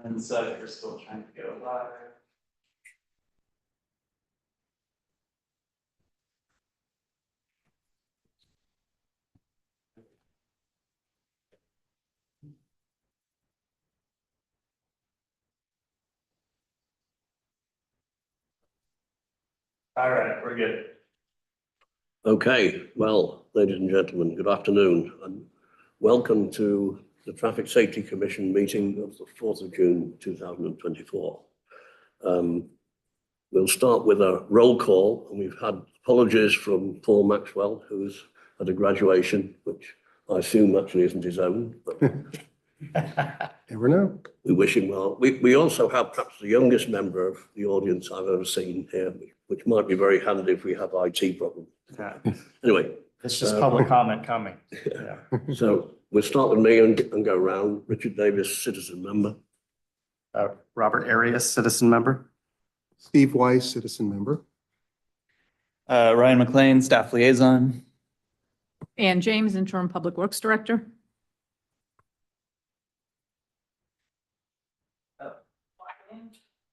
And so we're still trying to go live. All right, we're good. Okay, well, ladies and gentlemen, good afternoon and welcome to the Traffic Safety Commission meeting of the 4th of June 2024. We'll start with a roll call, and we've had apologies from Paul Maxwell, who's at a graduation, which I assume actually isn't his own, but Never know. we wish him well. We also have perhaps the youngest member of the audience I've ever seen here, which might be very handy if we have IT problems. Yeah. Anyway, It's just public comment coming. Yeah. so we'll start with me and go around. Richard Davis, citizen member. Robert Arias, citizen member. Steve Weiss, citizen member. Ryan McLean, staff liaison. Ann James, interim public works director.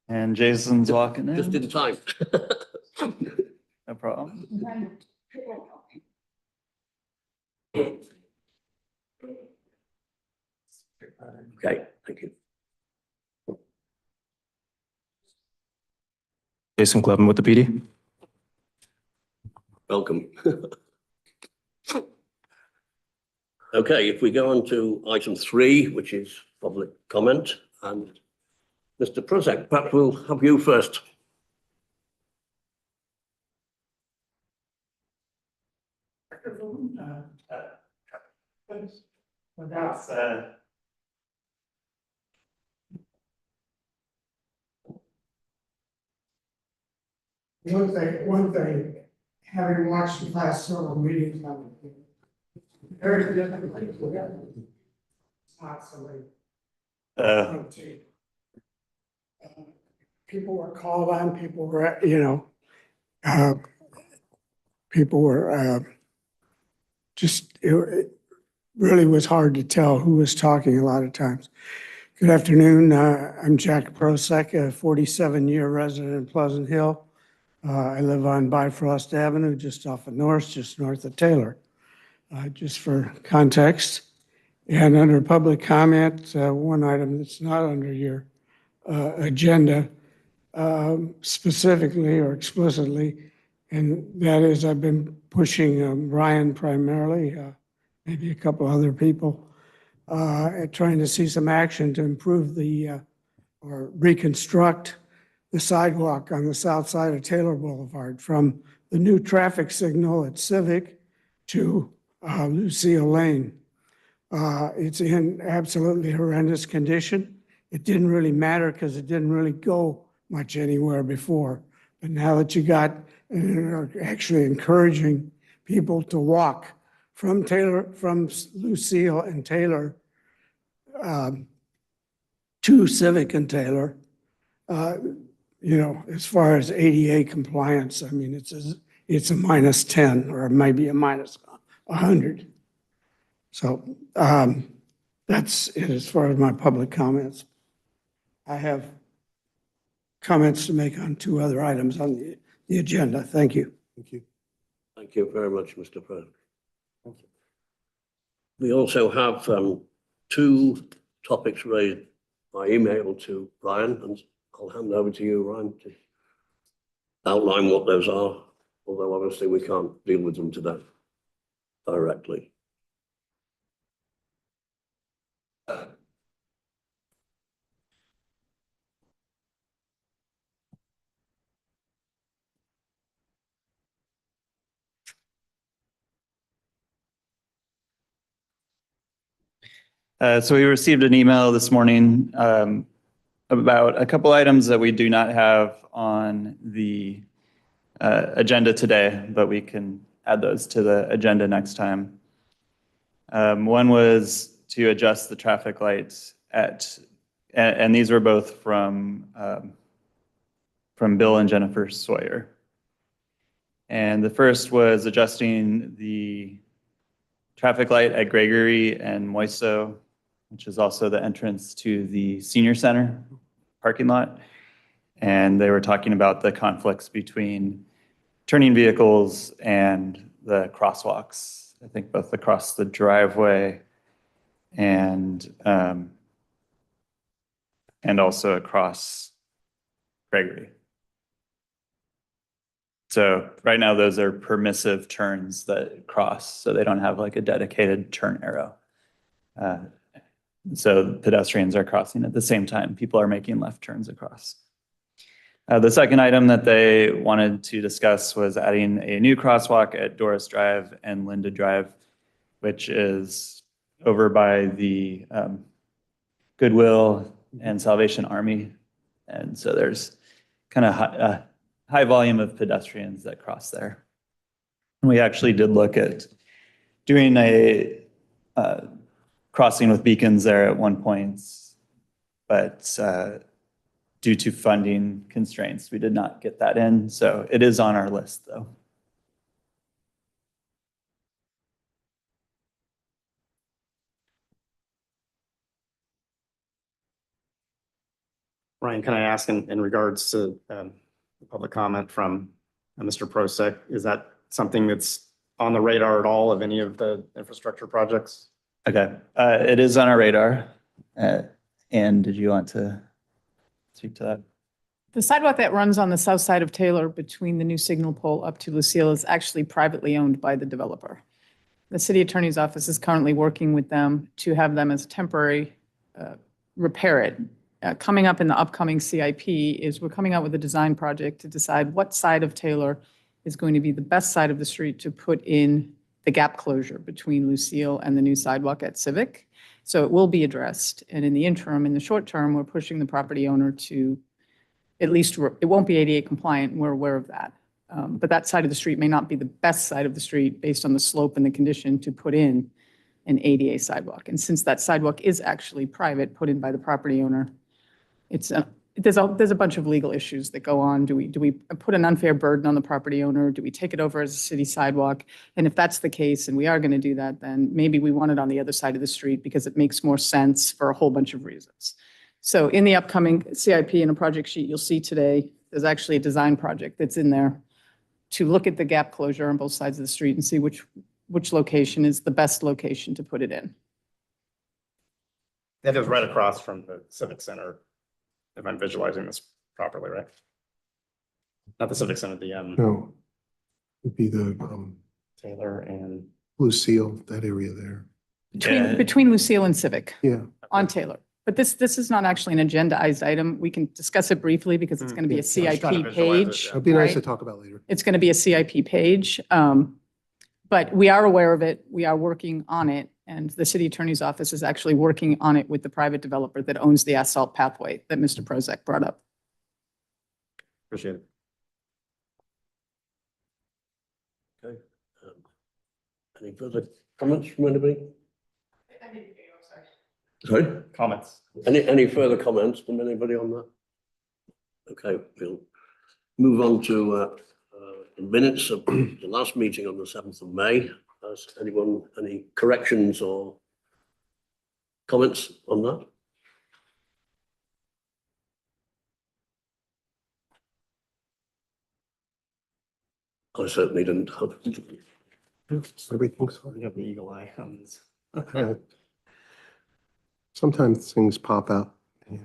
And Jason's walking in. Just in time. No problem. Okay, thank you. Jason Glevin with the PD. Welcome. Okay, if we go on to item 3, which is public comment, and Mr. Prozek, perhaps we'll have you first. One thing, having watched the past several meetings, very difficult to get. It's not somebody. People were called on, people were, people were, just, it really was hard to tell who was talking a lot of times. Good afternoon, I'm Jack Prosek, a 47-year resident in Pleasant Hill. I live on Bifrost Avenue, just off of North, just north of Taylor. Just for context, and under public comment, one item that's not under your agenda specifically or explicitly, and that is I've been pushing Ryan primarily, maybe a couple other people, at trying to see some action to improve the or reconstruct the sidewalk on the south side of Taylor Boulevard from the new traffic signal at Civic to Lucille Lane. It's in absolutely horrendous condition. It didn't really matter because it didn't really go much anywhere before. But now that you got, and are actually encouraging people to walk from Lucille and Taylor to Civic and Taylor, as far as ADA compliance, I mean, it's a -10 or maybe a -100. So that's it as far as my public comments. I have comments to make on 2 other items on the agenda. Thank you. Thank you. Thank you very much, Mr. Prozek. We also have 2 topics raised by email to Ryan, and I'll hand over to you, Ryan, to outline what those are, although obviously we can't deal with them today directly. So we received an email this morning about a couple items that we do not have on the agenda today, but we can add those to the agenda next time. One was to adjust the traffic lights and these were both from Bill and Jennifer Sawyer. And the first was adjusting the traffic light at Gregory and Moiso which is also the entrance to the senior center parking lot. And they were talking about the conflicts between turning vehicles and the crosswalks. I think both across the driveway and also across Gregory. So right now, those are permissive turns that cross, so they don't have like a dedicated turn arrow. So pedestrians are crossing at the same time. People are making left turns across. The second item that they wanted to discuss was adding a new crosswalk at Doris Drive and Linda Drive, which is over by the Goodwill and Salvation Army. And so there's kind of a high volume of pedestrians that cross there. And we actually did look at doing a crossing with beacons there at one point, but due to funding constraints, we did not get that in. So it is on our list, though. Ryan, can I ask in regards to the public comment from Mr. Prosek, is that something that's on the radar at all of any of the infrastructure projects? Okay, it is on our radar. And did you want to speak to that? The sidewalk that runs on the south side of Taylor between the new signal pole up to Lucille is actually privately owned by the developer. The city attorney's office is currently working with them to have them as temporary repair it. Coming up in the upcoming CIP is we're coming out with a design project to decide what side of Taylor is going to be the best side of the street to put in the gap closure between Lucille and the new sidewalk at Civic. So it will be addressed. And in the interim, in the short term, we're pushing the property owner to at least, it won't be ADA compliant, and we're aware of that. But that side of the street may not be the best side of the street based on the slope and the condition to put in an ADA sidewalk. And since that sidewalk is actually private, put in by the property owner, there's a bunch of legal issues that go on. Do we put an unfair burden on the property owner? Do we take it over as a city sidewalk? And if that's the case, and we are going to do that, then maybe we want it on the other side of the street because it makes more sense for a whole bunch of reasons. So in the upcoming CIP and a project sheet you'll see today, there's actually a design project that's in there to look at the gap closure on both sides of the street and see which location is the best location to put it in. That is right across from the Civic Center, if I'm visualizing this properly, right? Not the Civic Center, the No, would be the Taylor and Lucille, that area there. Between Lucille and Civic Yeah, on Taylor. But this is not actually an agendized item. We can discuss it briefly because it's going to be a Yeah, I was trying to CIP visualize it, page. yeah. it'd be nice to right? talk about later. It's going to be a CIP page. But we are aware of it. We are working on it. And the city attorney's office is actually working on it with the private developer that owns the asphalt pathway that Mr. Prosek brought up. Appreciate it. Okay. Any further comments from anybody? Sorry? Comments? Any further comments from anybody on that? Okay, we'll move on to the minutes of the last meeting on the 7th of May. Has anyone any corrections or comments on that? I certainly didn't have. Everything's fine. You have the eagle eye on this. Sometimes things pop out. you know.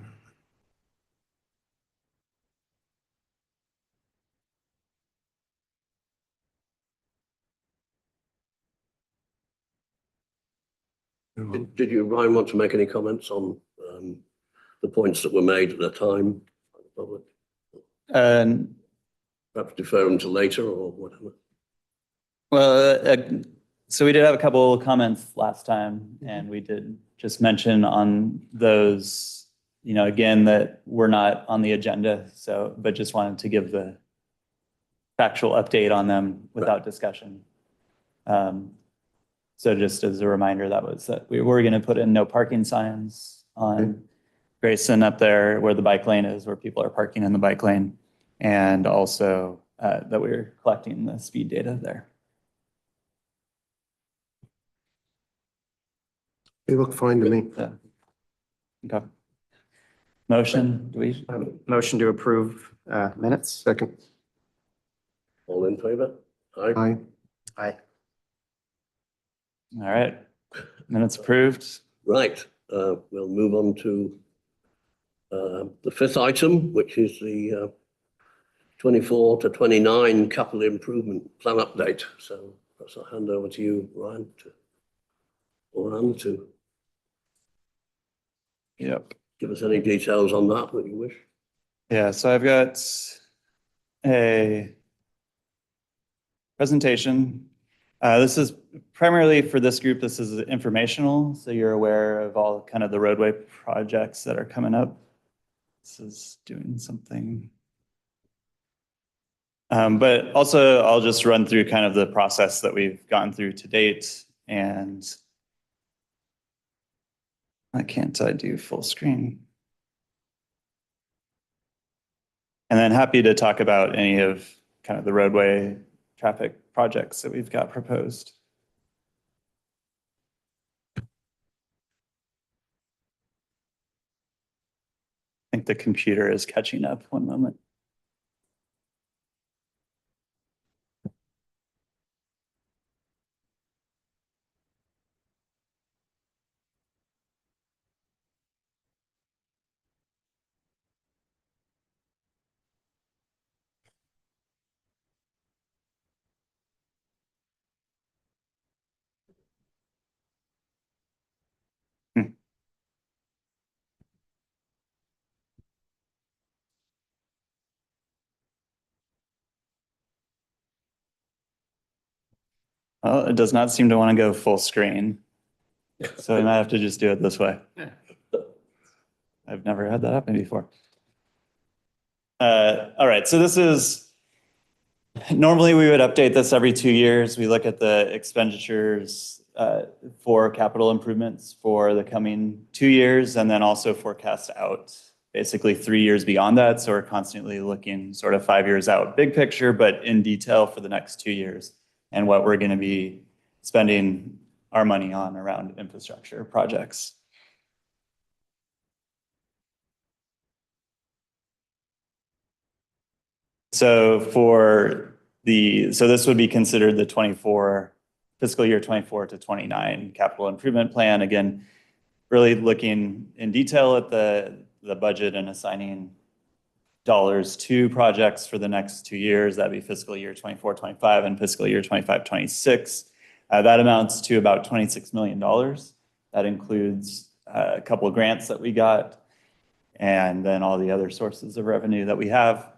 Did you, Ryan, want to make any comments on the points that were made at the time? Perhaps defer them to later or whatever. Well, so we did have a couple of comments last time, and we did just mention on those, again, that we're not on the agenda. So, but just wanted to give the factual update on them without discussion. So just as a reminder, that we were going to put in no parking signs on Grayson up there where the bike lane is, where people are parking in the bike lane, and also that we were collecting the speed data there. They look fine to me. Yeah. Okay. Motion, do we? Motion to approve minutes? Second. All in favor? Aye. Aye. Aye. All right. Minutes approved. Right, we'll move on to the fifth item, which is the 24 to 29 capital improvement plan update. So perhaps I'll hand over to you, Ryan, to Yep. give us any details on that you wish. Yeah, so I've got a presentation. This is primarily for this group. This is informational, so you're aware of all kind of the roadway projects that are coming up. This is doing something. But also I'll just run through kind of the process that we've gone through to date, and why can't I do full screen? And then happy to talk about any of kind of the roadway traffic projects that we've got proposed. I think the computer is catching up. One moment. Well, it does not seem to want to go full screen. So we might have to just do it this way. I've never had that happen before. All right, so this is, normally we would update this every 2 years. We look at the expenditures for capital improvements for the coming 2 years, and then also forecast out basically 3 years beyond that. So we're constantly looking sort of 5 years out, big picture, but in detail for the next 2 years and what we're going to be spending our money on around infrastructure projects. So so this would be considered the fiscal year 24 to 29 capital improvement plan. Again, really looking in detail at the budget and assigning dollars to projects for the next 2 years. That'd be fiscal year 24, 25 and fiscal year 25, 26. That amounts to about $26 million. That includes a couple of grants that we got, and then all the other sources of revenue that we have.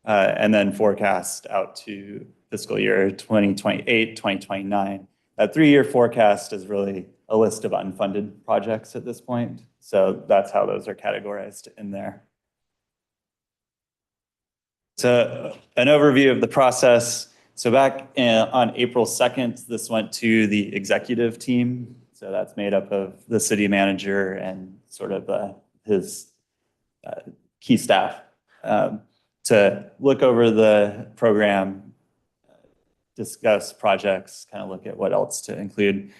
And then forecast out to fiscal year 2028, 2029. That 3-year forecast is really a list of unfunded projects at this point. So that's how those are categorized in there. So an overview of the process. So back on April 2nd, this went to the executive team. So that's made up of the city manager and sort of his key staff to look over the program, discuss projects, kind of look at what else to include.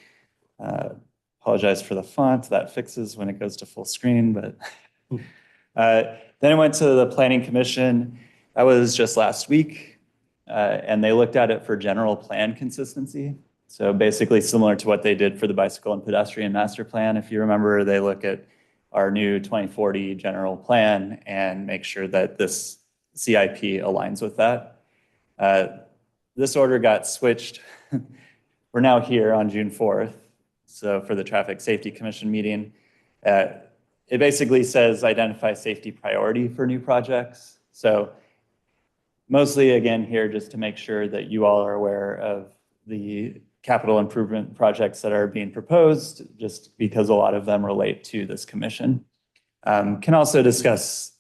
Apologize for the font, that fixes when it goes to full screen, but then it went to the Planning Commission. That was just last week, and they looked at it for general plan consistency. So basically similar to what they did for the bicycle and pedestrian master plan. If you remember, they look at our new 2040 general plan and make sure that this CIP aligns with that. This order got switched. We're now here on June 4th. So for the Traffic Safety Commission meeting, it basically says identify safety priority for new projects. So mostly again here, just to make sure that you all are aware of the capital improvement projects that are being proposed, just because a lot of them relate to this commission. Can also discuss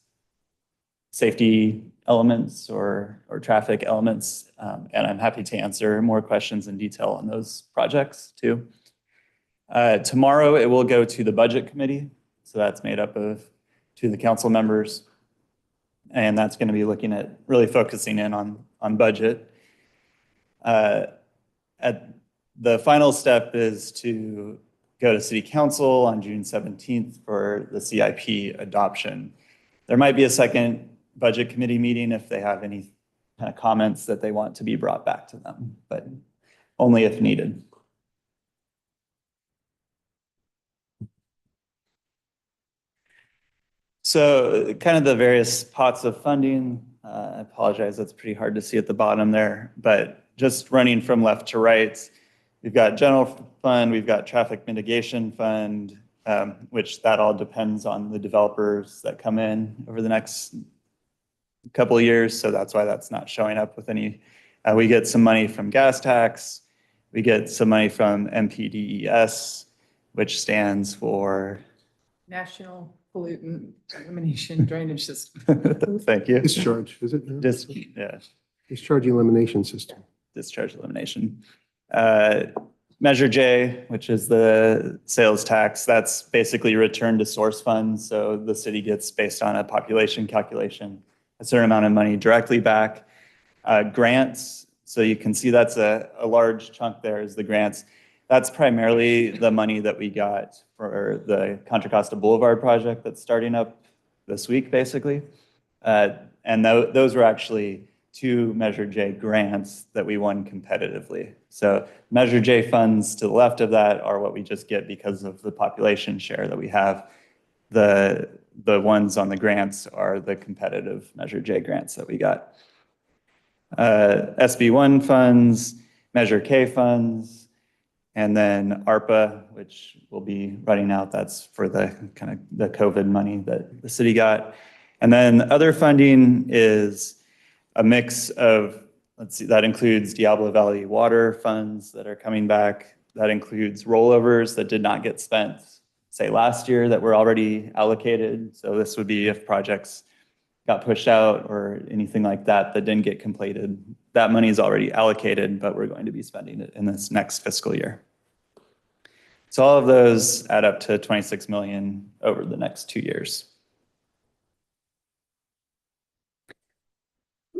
safety elements or traffic elements, and I'm happy to answer more questions in detail on those projects too. Tomorrow it will go to the budget committee. So that's made up of 2 of the council members. And that's going to be looking at really focusing in on budget. At the final step is to go to City Council on June 17th for the CIP adoption. There might be a second Budget Committee meeting if they have any kind of comments that they want to be brought back to them, but only if needed. So kind of the various pots of funding, I apologize, that's pretty hard to see at the bottom there, but just running from left to right, we've got general fund, we've got traffic mitigation fund, which that all depends on the developers that come in over the next couple of years. So that's why that's not showing up with any. We get some money from gas tax. We get some money from MPDES, which stands for. National Pollutant Elimination Drainage System. Thank you. Discharge, is it? No? Yeah. Discharge elimination system. Discharge elimination. Measure J, which is the sales tax, that's basically return to source funds. So the city gets, based on a population calculation, a certain amount of money directly back. Grants, so you can see that's a large chunk there is the grants. That's primarily the money that we got for the Contra Costa Boulevard project that's starting up this week, basically. And those were actually 2 Measure J grants that we won competitively. So Measure J funds to the left of that are what we just get because of the population share that we have. The ones on the grants are the competitive Measure J grants that we got. SB1 funds, Measure K funds, and then ARPA, which will be running out. That's for the kind of the COVID money that the city got. And then other funding is a mix of, let's see, that includes Diablo Valley water funds that are coming back. That includes rollovers that did not get spent, say, last year that were already allocated. So this would be if projects got pushed out or anything like that that didn't get completed. That money is already allocated, but we're going to be spending it in this next fiscal year. So all of those add up to 26 million over the next 2 years.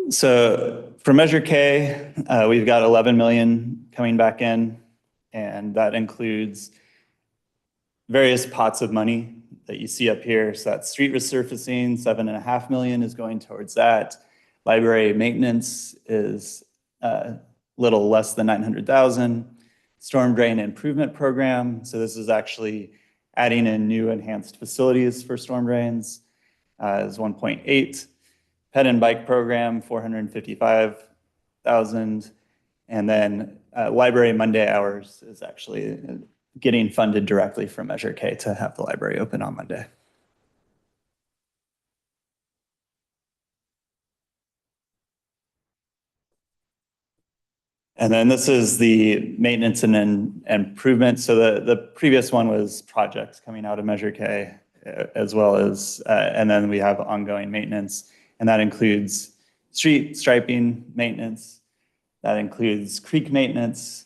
So for Measure K, we've got 11 million coming back in, and that includes various pots of money that you see up here. So that's street resurfacing, 7.5 million is going towards that. Library maintenance is a little less than 900,000. Storm drain improvement program. So this is actually adding in new enhanced facilities for storm drains is 1.8. Ped and bike program, 455,000. And then library Monday hours is actually getting funded directly from Measure K to have the library open on Monday. And then this is the maintenance and improvement. So the previous one was projects coming out of Measure K, as well as, and then we have ongoing maintenance. And that includes street striping maintenance. That includes creek maintenance,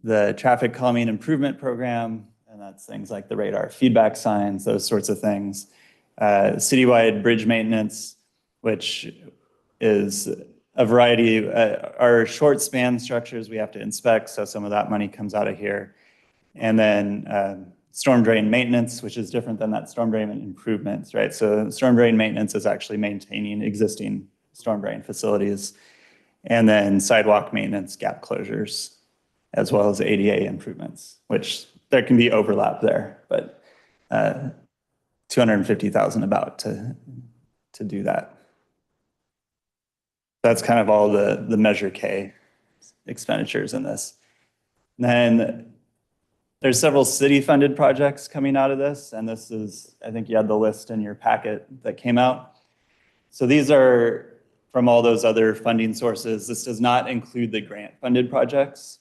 the traffic calming improvement program, and that's things like the radar feedback signs, those sorts of things. Citywide bridge maintenance, which is a variety. Our short span structures we have to inspect, so some of that money comes out of here. And then storm drain maintenance, which is different than that storm drain improvements, right? So storm drain maintenance is actually maintaining existing storm drain facilities. And then sidewalk maintenance, gap closures, as well as ADA improvements, which there can be overlap there, but 250,000 about to do that. That's kind of all the Measure K expenditures in this. And then there's several city-funded projects coming out of this, and this is, I think you had the list in your packet that came out. So these are from all those other funding sources. This does not include the grant-funded projects.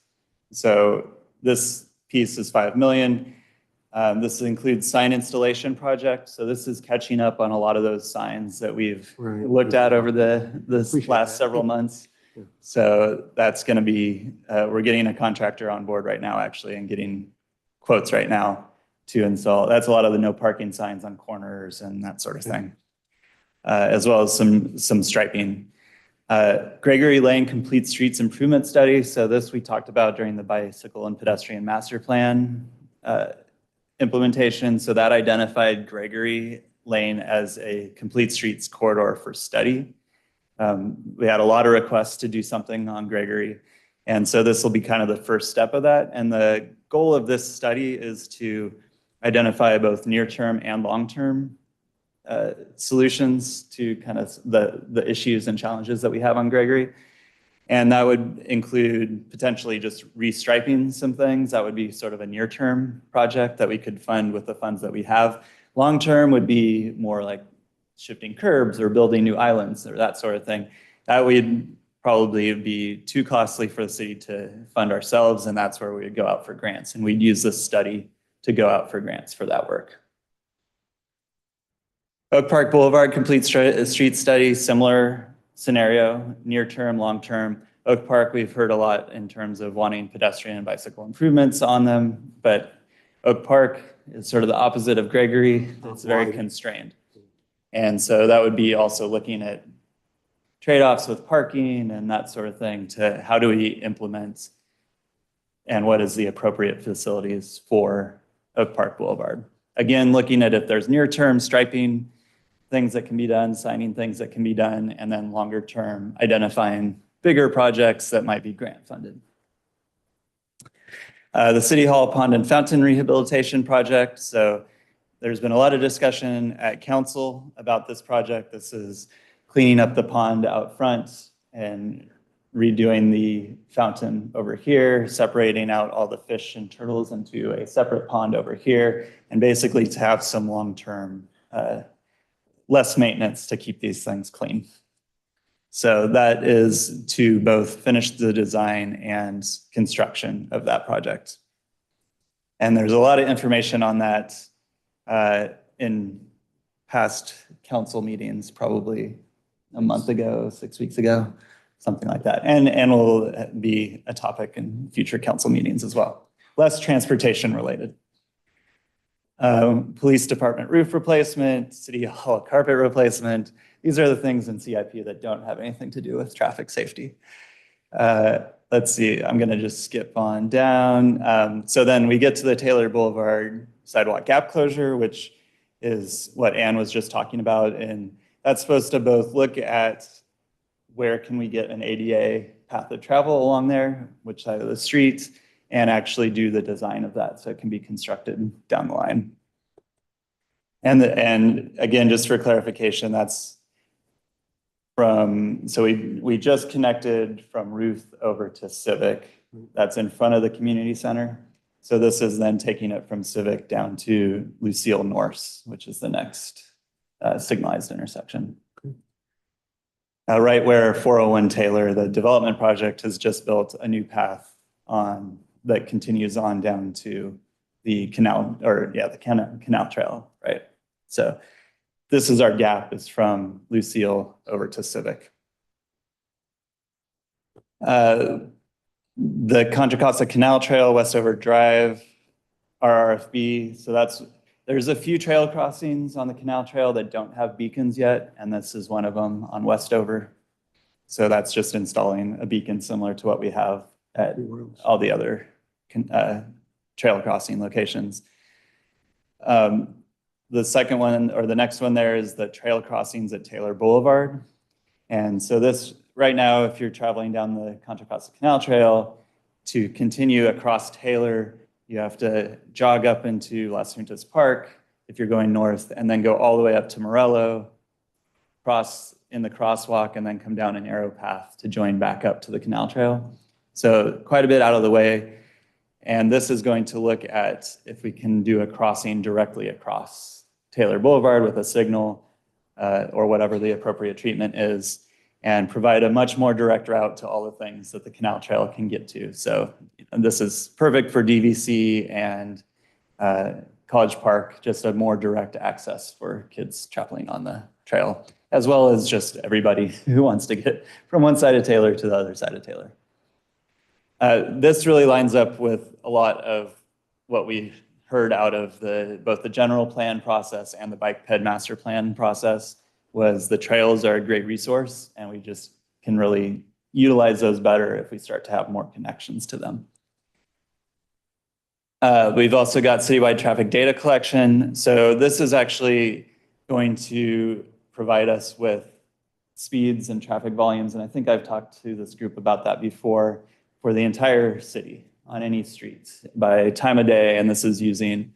So this piece is 5 million. This includes sign installation projects. So this is catching up on a lot of those signs that we've looked at over this last several months. Yeah. So that's going to be, we're getting a contractor on board right now, actually, and getting quotes right now to install. That's a lot of the no parking signs on corners and that sort of thing, as well as some striping. Gregory Lane Complete Streets Improvement Study. So this we talked about during the bicycle and pedestrian master plan implementation. So that identified Gregory Lane as a complete streets corridor for study. We had a lot of requests to do something on Gregory. And so this will be kind of the first step of that. And the goal of this study is to identify both near-term and long-term solutions to kind of the issues and challenges that we have on Gregory. And that would include potentially just restriping some things. That would be sort of a near-term project that we could fund with the funds that we have. Long-term would be more like shifting curbs or building new islands or that sort of thing. That would probably be too costly for the city to fund ourselves, and that's where we would go out for grants. And we'd use this study to go out for grants for that work. Oak Park Boulevard complete street study, similar scenario, near term, long term. Oak Park, we've heard a lot in terms of wanting pedestrian and bicycle improvements on them, but Oak Park is sort of the opposite of Gregory. It's very constrained. And so that would be also looking at trade-offs with parking and that sort of thing to how do we implement and what is the appropriate facilities for Oak Park Boulevard. Again, looking at if there's near-term striping, things that can be done, signing things that can be done, and then longer term, identifying bigger projects that might be grant funded. The City Hall Pond and Fountain Rehabilitation Project. So there's been a lot of discussion at council about this project. This is cleaning up the pond out front and redoing the fountain over here, separating out all the fish and turtles into a separate pond over here, and basically to have some long-term less maintenance to keep these things clean. So that is to both finish the design and construction of that project. And there's a lot of information on that in past council meetings, probably a month ago, 6 weeks ago, something like that. And will be a topic in future council meetings as well. Less transportation related. Police department roof replacement, city hall carpet replacement. These are the things in CIP that don't have anything to do with traffic safety. Let's see, I'm gonna just skip on down. So then we get to the Taylor Boulevard sidewalk gap closure, which is what Ann was just talking about. And that's supposed to both look at where can we get an ADA path of travel along there, which side of the street, and actually do the design of that so it can be constructed down the line. And again, just for clarification, that's from, so we just connected from Ruth over to Civic. That's in front of the community center. So this is then taking it from Civic down to Lucille Norse, which is the next signalized intersection. Right where 401 Taylor, the development project, has just built a new path on that continues on down to the canal, or yeah, the canal trail, right? So this is our gap, is from Lucille over to Civic. The Contra Costa Canal Trail, Westover Drive, RRFB. So there's a few trail crossings on the canal trail that don't have beacons yet, and this is one of them on Westover. So that's just installing a beacon similar to what we have at all the other trail crossing locations. The second one, or the next one there, is the trail crossings at Taylor Boulevard. And so this, right now, if you're traveling down the Contra Costa Canal Trail, to continue across Taylor, you have to jog up into Las Juntas Park if you're going north, and then go all the way up to Morello, cross in the crosswalk, and then come down an arrow path to join back up to the canal trail. So quite a bit out of the way. And this is going to look at if we can do a crossing directly across Taylor Boulevard with a signal or whatever the appropriate treatment is, and provide a much more direct route to all the things that the canal trail can get to. So this is perfect for DVC and College Park, just a more direct access for kids traveling on the trail, as well as just everybody who wants to get from one side of Taylor to the other side of Taylor. This really lines up with a lot of what we heard out of both the general plan process and the bike ped master plan process. Was the trails are a great resource, and we just can really utilize those better if we start to have more connections to them. We've also got citywide traffic data collection. So this is actually going to provide us with speeds and traffic volumes. And I think I've talked to this group about that before for the entire city on any streets by time of day. And this is using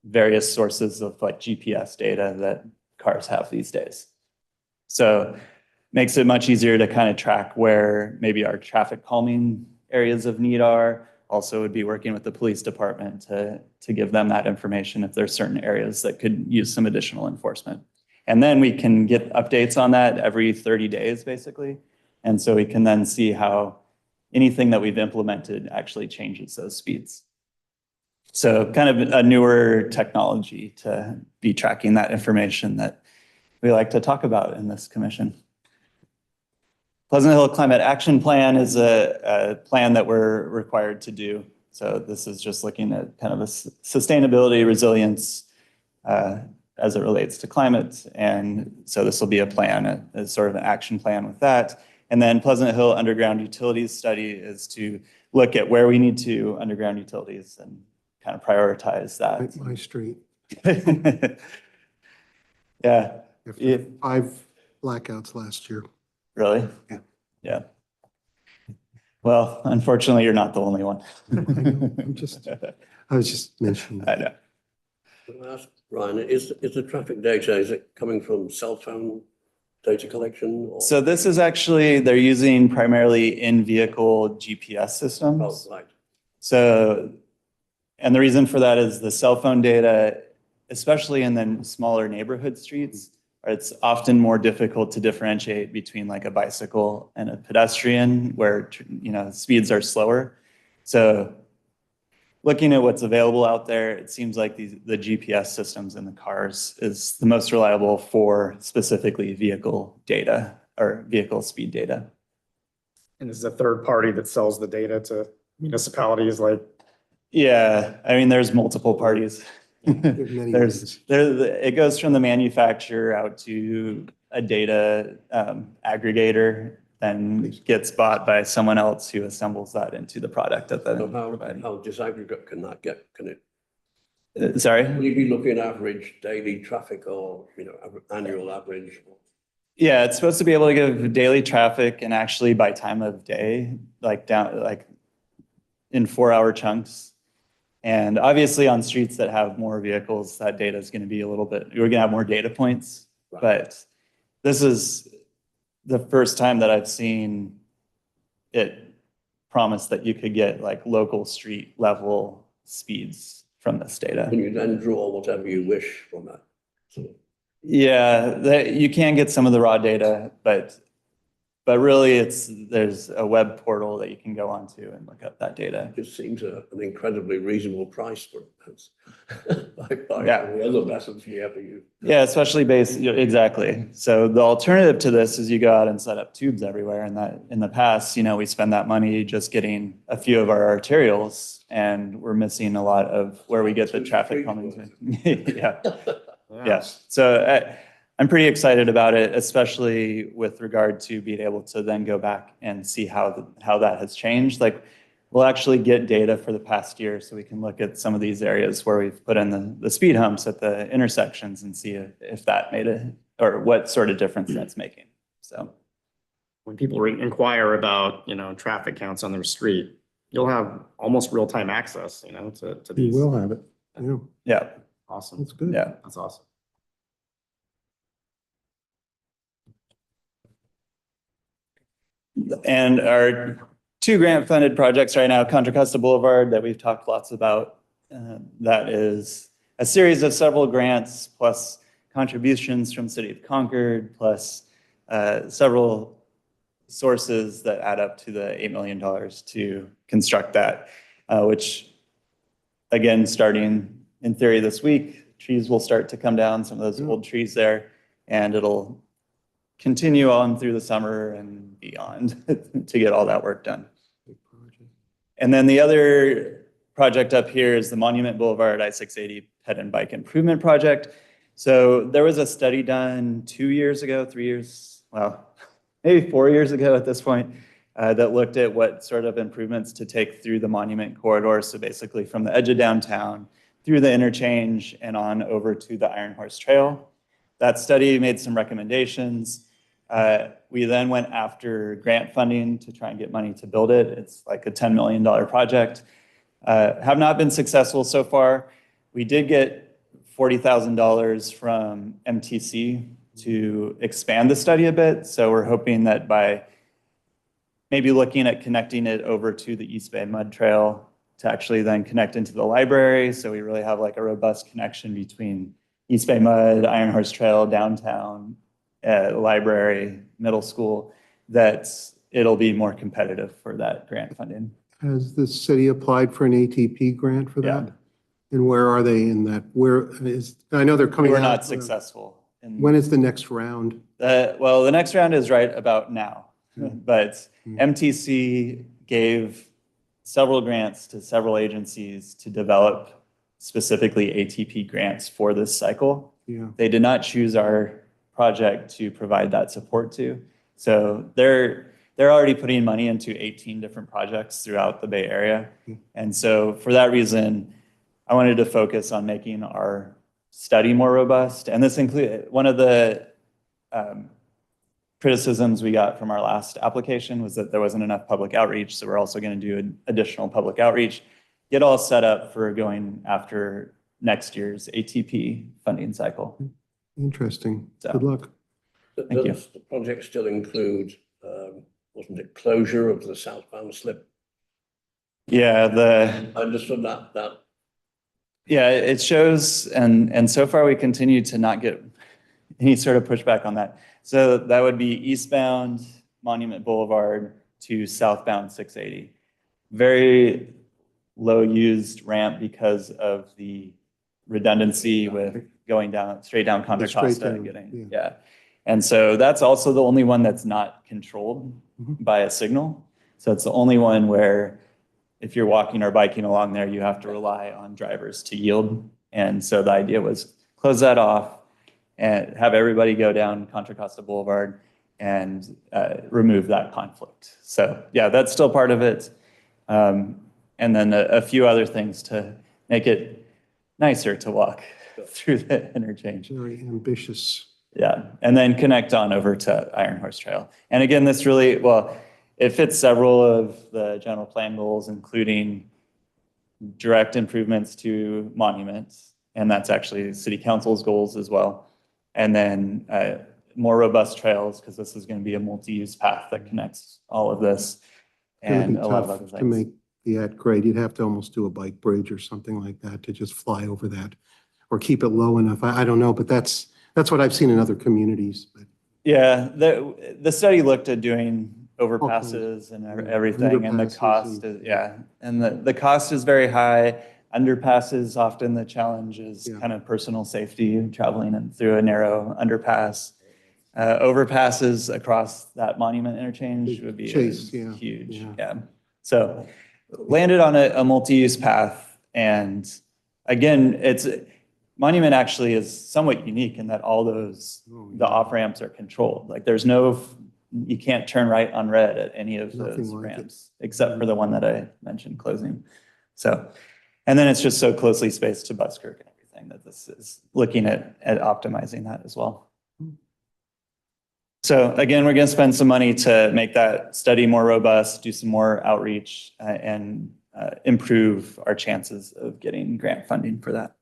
various sources of like GPS data that cars have these days. So makes it much easier to kind of track where maybe our traffic calming areas of need are. Also would be working with the police department to give them that information if there's certain areas that could use some additional enforcement. And then we can get updates on that every 30 days, basically. And so we can then see how anything that we've implemented actually changes those speeds. So kind of a newer technology to be tracking that information that we like to talk about in this commission. Pleasant Hill Climate Action Plan is a plan that we're required to do. So this is just looking at kind of a sustainability resilience as it relates to climate. And so this will be a plan, a sort of an action plan with that. And then Pleasant Hill Underground Utilities Study is to look at where we need to underground utilities and kind of prioritize that. My street. Yeah. After 5 blackouts last year. Really? Yeah. Yeah. Well, unfortunately, you're not the only one. I know. I was just mentioning I that. know. Can I ask, Ryan, is the traffic data, is it coming from cell phone data collection? Or? So this is actually, they're using primarily in-vehicle GPS systems. Oh, right. So, and the reason for that is the cell phone data, especially in the smaller neighborhood streets, it's often more difficult to differentiate between like a bicycle and a pedestrian where, you know, speeds are slower. So looking at what's available out there, it seems like the GPS systems in the cars is the most reliable for specifically vehicle data or vehicle speed data. And this is a third party that sells the data to municipalities like. Yeah, I mean, there's multiple parties. There's many ways. It goes from the manufacturer out to a data aggregator, then gets bought by someone else who assembles that into the product that they're So providing. how disaggregate can that get? Can it? Sorry? Will you be looking at average daily traffic or, you know, annual average? Yeah, it's supposed to be able to give daily traffic and actually by time of day, like in 4-hour chunks. And obviously on streets that have more vehicles, that data is going to be a little bit, we're going to have more data points. Right. But this is the first time that I've seen it promise that you could get like local street level speeds from this data. Can you then draw whatever you wish from that? Yeah, you can get some of the raw data, but really there's a web portal that you can go onto and look up that data. It just seems an incredibly reasonable price for it. by Yeah. the other methods you ever use. Yeah, especially exactly. So the alternative to this is you go out and set up tubes everywhere. And that in the past, you know, we spend that money just getting a few of our arterials and we're missing a lot of where we get the traffic coming to. Yeah. Yes. So I'm pretty excited about it, especially with regard to being able to then go back and see how that has changed. Like we'll actually get data for the past year so we can look at some of these areas where we've put in the speed humps at the intersections and see if that made or what sort of difference that's making. So When people inquire about, you know, traffic counts on their street, you'll have almost real-time access, you know, to You these. will have it. Yeah, yeah, Awesome. that's good. yeah. That's awesome. And our 2 grant-funded projects right now, Contra Costa Boulevard that we've talked lots about, that is a series of several grants plus contributions from City of Concord plus several sources that add up to the $8 million to construct that, which again, starting in theory this week, trees will start to come down, some of those old trees there, and it'll continue on through the summer and beyond to get all that work done. And then the other project up here is the Monument Boulevard I-680 Ped and Bike Improvement Project. So there was a study done 2 years ago, 3 years, well, maybe 4 years ago at this point, that looked at what sort of improvements to take through the monument corridor. So basically from the edge of downtown through the interchange and on over to the Iron Horse Trail. That study made some recommendations. We then went after grant funding to try and get money to build it. It's like a $10 million project. Have not been successful so far. We did get $40,000 from MTC to expand the study a bit. So we're hoping that by maybe looking at connecting it over to the East Bay Mud Trail to actually then connect into the library. So we really have like a robust connection between East Bay Mud, Iron Horse Trail, downtown, library, middle school, that it'll be more competitive for that grant funding. Has the city applied for an ATP grant for Yeah. that? And where are they in that? Where is, I know they're We coming were out. not successful. When is the next round? Well, the next round is right about now, but Mm. MTC gave several grants to several agencies to develop specifically ATP grants for this cycle. Yeah, They did not choose our project to provide that support to. So they're already putting money into 18 different projects throughout the Bay Area. And so for that reason, I wanted to focus on making our study more robust. And this include one of the criticisms we got from our last application was that there wasn't enough public outreach. So we're also going to do an additional public outreach, get all set up for going after next year's ATP funding cycle. interesting. So- Good luck. Thank you. Does the project still include, wasn't it closure of the southbound slip? Yeah, I understood that. yeah, it shows, and so far we continue to not get any sort of pushback on that. So that would be eastbound Monument Boulevard to southbound 680. Very low used ramp because of the redundancy with going down, straight down Contra Straight Costa down, and getting, yeah. yeah. And so that's also the only one that's not controlled Mhm. by a signal. So it's the only one where if you're walking or biking along there, you have to rely on drivers to yield. And so the idea was close that off and have everybody go down Contra Costa Boulevard and remove that conflict. So yeah, that's still part of it. And then a few other things to make it nicer to walk through the interchange. Very ambitious. Yeah, and then connect on over to Iron Horse Trail. And again, this really, well, it fits several of the general plan goals, including direct improvements to monuments, and that's actually city council's goals as well. And then more robust trails, because this is going to be a multi-use path that connects all of this It would and be a lot of tough other to make things. the at grade. You'd have to almost do a bike bridge or something like that to just fly over that or keep it low enough. I don't know, but that's what I've seen in other communities. But Yeah, the study looked at doing overpasses and everything, and the Underpasses cost and- is, yeah, and the cost is very high. Underpasses, often the challenge is Yeah. kind of personal safety, traveling in through a narrow underpass. Overpasses across that monument interchange would be Chase, yeah, huge, yeah. yeah. So landed on a multi-use path, and again, Monument actually is somewhat unique in that all those, Oh, the yeah. off ramps are controlled. Like there's no, you can't turn right on red at any of Nothing those like it. ramps, except for the one that I mentioned closing. So, and then it's just so closely spaced to Buskirk and everything that this is looking at optimizing that as well. So again, we're going to spend some money to make that study more robust, do some more outreach, and improve our chances of getting grant funding for that.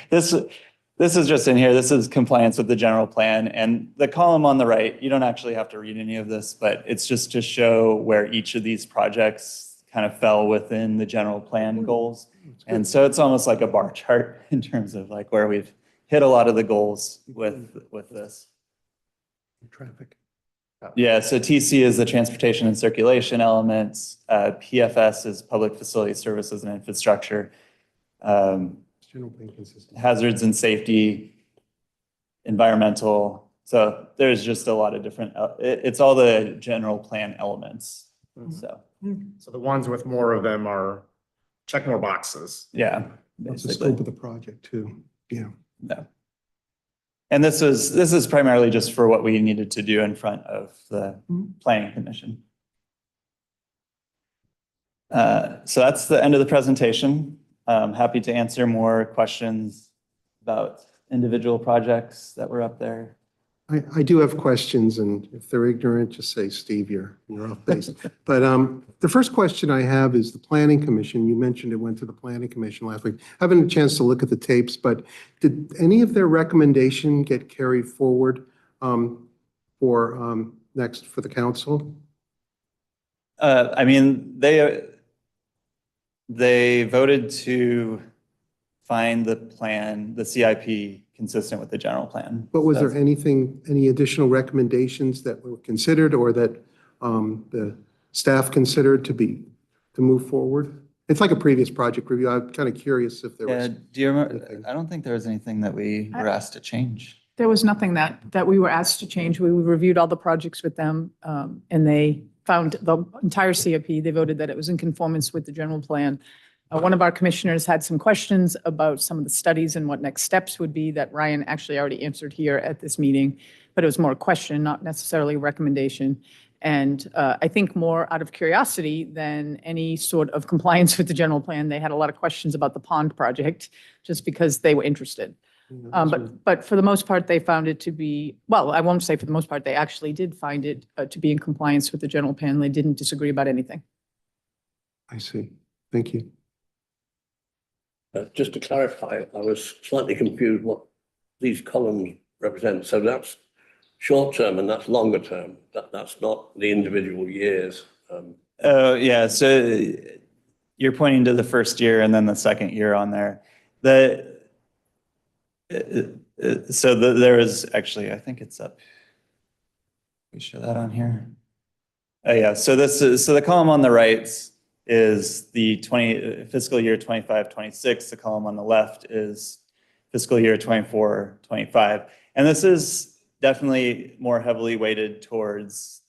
This is just in here. This is compliance with the general plan, and the column on the right, you don't actually have to read any of this, but it's just to show where each of these projects kind of fell within the general plan goals. And so it's almost like a bar chart in terms of like where we've hit a lot of the goals with this. Traffic. Yeah, so TC is the transportation and circulation elements. PFS is public facility services and infrastructure. General plan consistent. Hazards and safety, environmental. So there's just a lot of different, it's all the general plan elements. So, So the ones with more of them are check more boxes. yeah, That's the basically. scope of the project too. Yeah. No. And this is primarily just for what we needed to do in front of the planning commission. So that's the end of the presentation. I'm happy to answer more questions about individual projects that were up there. I do have questions, and if they're ignorant, just say, Steve, you're off base. But the first question I have is the Planning Commission. You mentioned it went to the Planning Commission last week. I haven't had a chance to look at the tapes, but did any of their recommendation get carried forward for next for the council? I mean, they voted to find the plan, the CIP, consistent with the general plan. But was there any additional recommendations that were considered or that the staff considered to move forward? It's like a previous project review. I'm kind of curious if there Yeah, was. do you remember? anything. I don't think there was anything that we were asked to change. There was nothing that we were asked to change. We reviewed all the projects with them, and they found the entire CIP. They voted that it was in conformance with the general plan. One of our commissioners had some questions about some of the studies and what next steps would be that Ryan actually already answered here at this meeting, but it was more a question, not necessarily a recommendation. And I think more out of curiosity than any sort of compliance with the general plan. They had a lot of questions about the pond project just because they were interested. But for the most part, they found it to be, well, I won't say for the most part, they actually did find it to be in compliance with the general plan. They didn't disagree about anything. I see. Thank you. Just to clarify, I was slightly confused what these columns represent. So that's short term and that's longer term. That's not the individual years. Oh, yeah. So you're pointing to the first year and then the second year on there. There is actually, I think it's up. We show that on here. Oh, yeah. So the column on the right is the fiscal year 25-26. The column on the left is fiscal year 24-25. And this is definitely more heavily weighted towards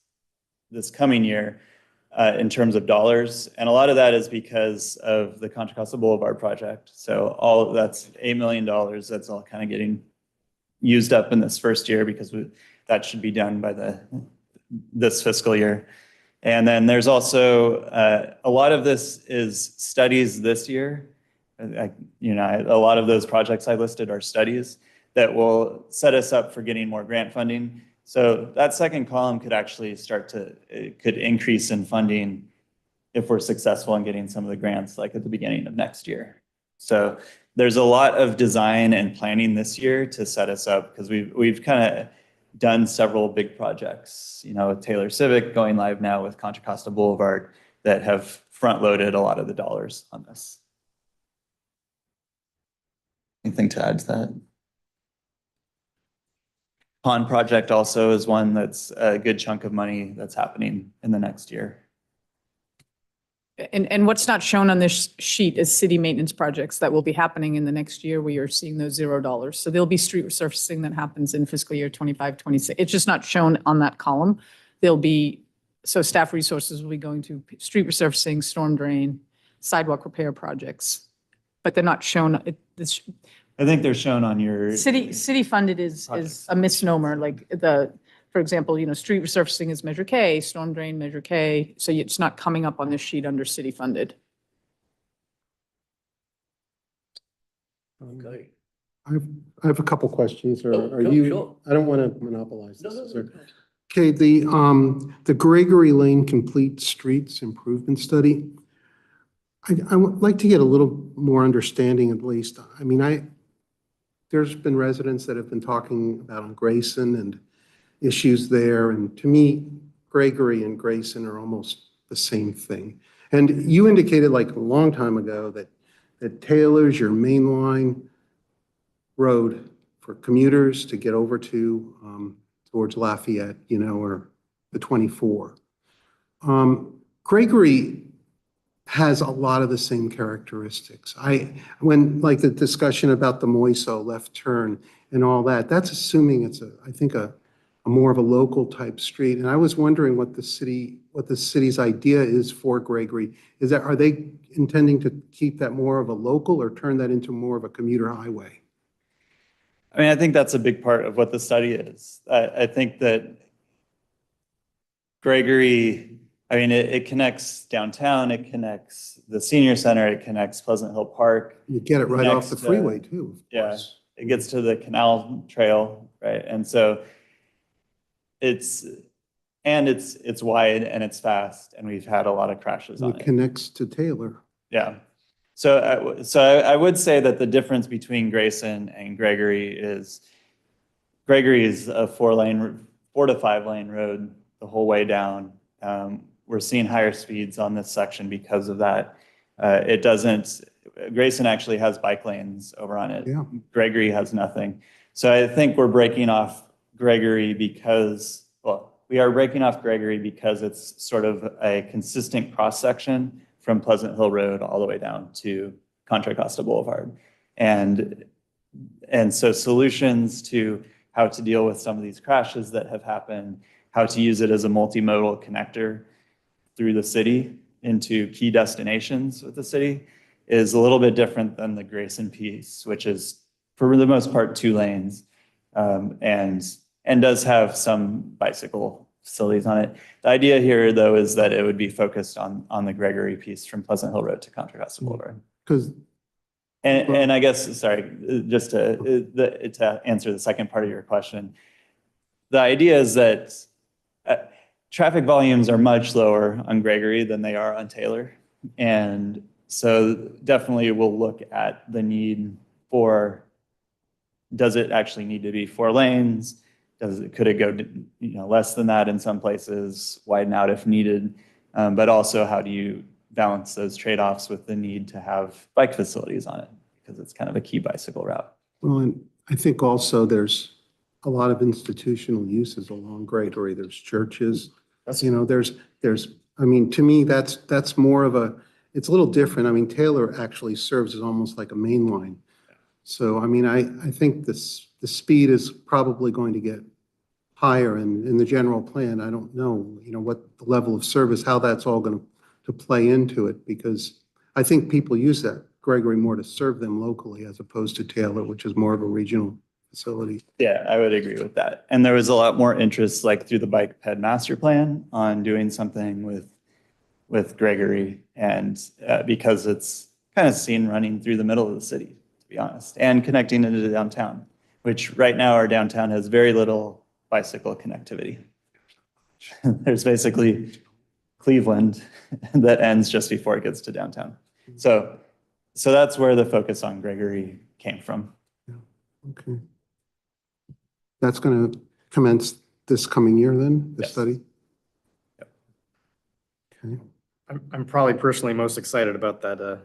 this coming year in terms of dollars. And a lot of that is because of the Contra Costa Boulevard project. So all of that's $8 million. That's all kind of getting used up in this first year because that should be done by this fiscal year. And then there's also a lot of this is studies this year. A lot of those projects I listed are studies that will set us up for getting more grant funding. So that second column could actually could increase in funding if we're successful in getting some of the grants like at the beginning of next year. So there's a lot of design and planning this year to set us up because we've kind of done several big projects, with Taylor Civic going live now with Contra Costa Boulevard that have front loaded a lot of the dollars on this. Anything to add to that? Pond project also is one that's a good chunk of money that's happening in the next year. And what's not shown on this sheet is city maintenance projects that will be happening in the next year. We are seeing those $0. So there'll be street resurfacing that happens in fiscal year 25-26. It's just not shown on that column. So staff resources will be going to street resurfacing, storm drain, sidewalk repair projects, but they're not shown. I think they're shown on your City funded is a misnomer. For example, street resurfacing is Measure K, storm drain Measure K. So it's not coming up on this sheet under city funded. Okay. I have a couple questions. Or Oh, are sure, you? sure. I don't want to monopolize No, this. no, sir. Okay, the Gregory Lane Complete Streets Improvement Study. I would like to get a little more understanding at least. I mean, there's been residents that have been talking about on Grayson and issues there. And to me, Gregory and Grayson are almost the same thing. And you indicated like a long time ago that Taylor's your mainline road for commuters to get over to towards Lafayette, or the 24. Gregory has a lot of the same characteristics. When like the discussion about the Moiso left turn and all that, that's assuming it's I think a more of a local type street. And I was wondering what the city's idea is for Gregory. Are they intending to keep that more of a local or turn that into more of a commuter highway? I mean, I think that's a big part of what the study is. I think that Gregory, I mean, it connects downtown, it connects the senior center, it connects Pleasant Hill Park. You get it right off the Next, freeway too. of Yeah, course. it gets to the canal trail, right? And so it's wide and it's fast, and we've had a lot of crashes on It it. connects to Taylor. Yeah. So, I would say that the difference between Grayson and Gregory is a 4 to 5 lane road the whole way down. We're seeing higher speeds on this section because of that. Grayson actually has bike lanes over on it. Yeah. Gregory has nothing. So I think we're breaking off Gregory because, well, we are breaking off Gregory because it's sort of a consistent cross section from Pleasant Hill Road all the way down to Contra Costa Boulevard. And so solutions to how to deal with some of these crashes that have happened, how to use it as a multimodal connector through the city into key destinations with the city is a little bit different than the Grayson piece, which is for the most part 2 lanes, and does have some bicycle facilities on it. The idea here, though, is that it would be focused on the Gregory piece from Pleasant Hill Road to Contra Costa Boulevard. Because And I guess, sorry, just to answer the second part of your question, the idea is that traffic volumes are much lower on Gregory than they are on Taylor. And so definitely we'll look at the need for, does it actually need to be 4 lanes? Could it go less than that in some places, widen out if needed? But also, how do you balance those trade-offs with the need to have bike facilities on it? Because it's kind of a key bicycle route. Well, and I think also there's a lot of institutional uses along Gregory. There's churches, I mean, to me, that's more of it's a little different. I mean, Taylor actually serves as almost like a main line. So, I mean, I think the speed is probably going to get higher in the general plan. I don't know, what the level of service, how that's all going to play into it, because I think people use that Gregory more to serve them locally as opposed to Taylor, which is more of a regional facility. Yeah, I would agree with that. And there was a lot more interest, like through the bike ped master plan, on doing something with Gregory, and because it's kind of seen running through the middle of the city, to be honest, and connecting into downtown, which right now our downtown has very little bicycle connectivity. There's basically Cleveland that ends just before it gets to downtown. So that's where the focus on Gregory came from. Okay. That's going to commence this coming year then, the Yes. study? Yep. Okay. I'm probably personally most excited about that, the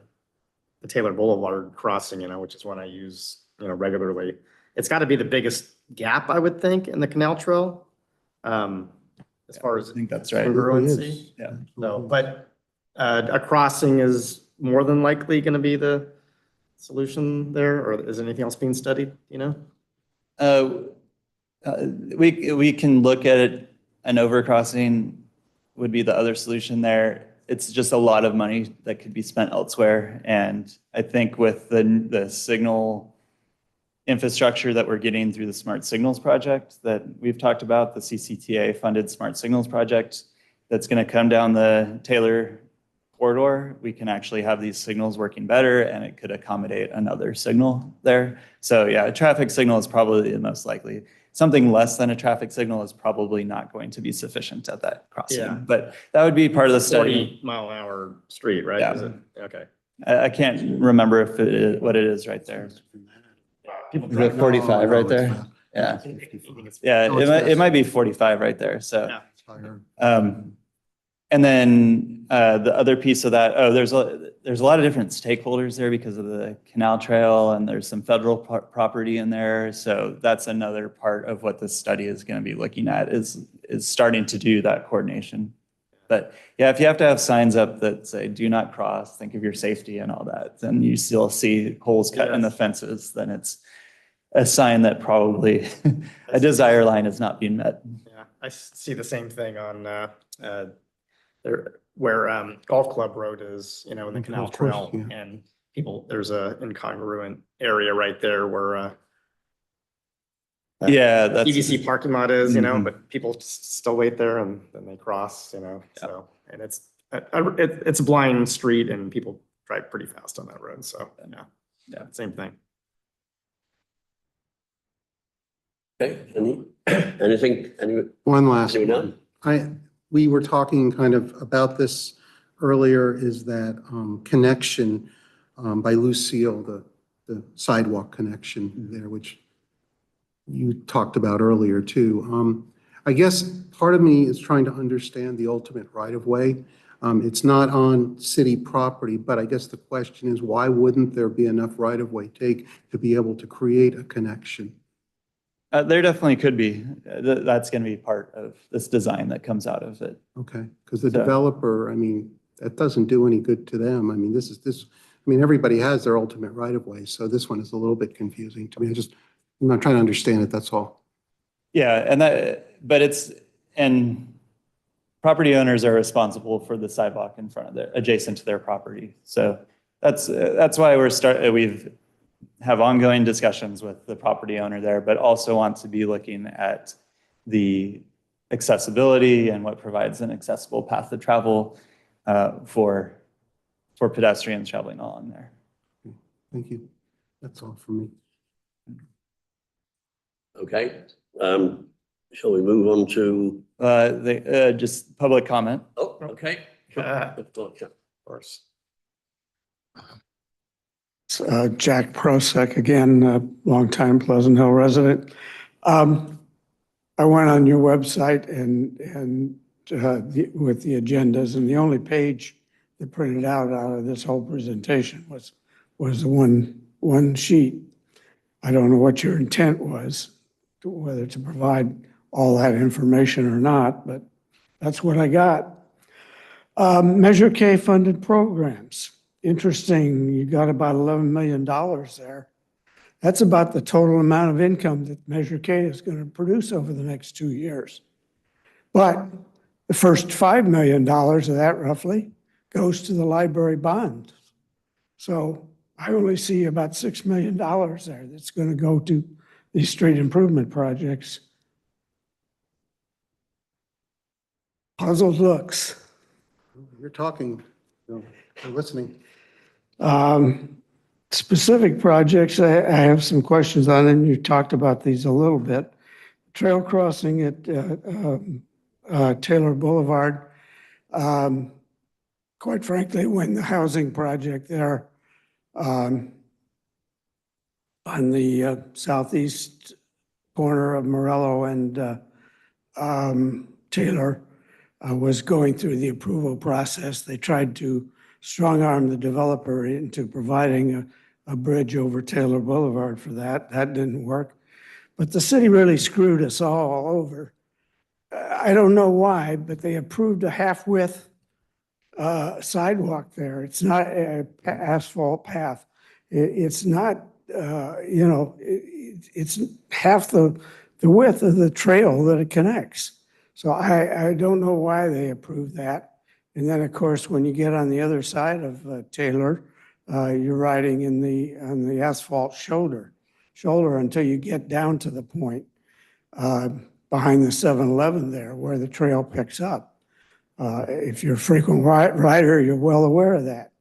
Taylor Boulevard crossing, which is one I use, regularly. It's got to be the biggest gap, I would think, in the canal trail. As far as I think that's right. congruency. Yeah. So, but a crossing is more than likely going to be the solution there, or is anything else being studied, We can look at it. An overcrossing would be the other solution there. It's just a lot of money that could be spent elsewhere. And I think with the signal infrastructure that we're getting through the Smart Signals project that we've talked about, the CCTA funded Smart Signals project that's going to come down the Taylor corridor, we can actually have these signals working better, and it could accommodate another signal there. So yeah, a traffic signal is probably the most likely. Something less than a traffic signal is probably not going to be sufficient at that crossing. Yeah. But that would be part of the study. 40-mile-an-hour street, right? Yeah. Is it? Okay. I can't remember if it is, what it is right there. People Is it 45 right there? Yeah. Yeah, it might be 45 right there. So, Yeah. and then the other piece of that, there's a lot of different stakeholders there because of the canal trail, and there's some federal property in there. So that's another part of what this study is going to be looking at is starting to do that coordination. But yeah, if you have to have signs up that say "Do not cross," think of your safety and all that, then you still see holes cut in the fences. Then it's a sign that probably a desire line is not being met. Yeah, I see the same thing on there where Golf Club Road is, in the canal Of course, trail, yeah. and there's a incongruent area right there where Yeah, that's. EDC parking lot is, Mhm. but people still wait there and then they cross, so, and it's a blind street and people drive pretty fast on that road, so, Yeah. same thing. Okay, any, One last anyone one. else? We were talking kind of about this earlier, is that connection by Lucille, the sidewalk connection there, which you talked about earlier too. I guess part of me is trying to understand the ultimate right-of-way. It's not on city property, but I guess the question is, why wouldn't there be enough right-of-way take to be able to create a connection? There definitely could be. That's going to be part of this design that comes out of it. Okay, because the So- developer, I mean, that doesn't do any good to them. I mean, everybody has their ultimate right-of-way, so this one is a little bit confusing to me. I'm not trying to understand it, that's all. Yeah, and property owners are responsible for the sidewalk in front of adjacent to their property. So that's why we've have ongoing discussions with the property owner there, but also want to be looking at the accessibility and what provides an accessible path to travel for pedestrians traveling along there. Thank you. That's all for me. Okay, shall we move on to, Just public comment. oh, okay. Of course. Jack Prosek, again, longtime Pleasant Hill resident. I went on your website and with the agendas, and the only page that printed out of this whole presentation was the one sheet. I don't know what your intent was, whether to provide all that information or not, but that's what I got. Measure K funded programs. Interesting, you got about $11 million there. That's about the total amount of income that Measure K is going to produce over the next 2 years. But the first $5 million of that roughly goes to the library bond. So I only see about $6 million there that's going to go to these street improvement projects. Puzzled looks. You're talking, we're listening. Specific projects, I have some questions on, and you talked about these a little bit. Trail crossing at Taylor Boulevard. Quite frankly, when the housing project there on the southeast corner of Morello and Taylor was going through the approval process, they tried to strong-arm the developer into providing a bridge over Taylor Boulevard for that. That didn't work. But the city really screwed us all over. I don't know why, but they approved a half-width sidewalk there. It's not an asphalt path. It's not, it's half the width of the trail that it connects. So I don't know why they approved that. And then, of course, when you get on the other side of Taylor, you're riding on the asphalt shoulder until you get down to the point behind the 7-Eleven there where the trail picks up. If you're a frequent rider, you're well aware of that.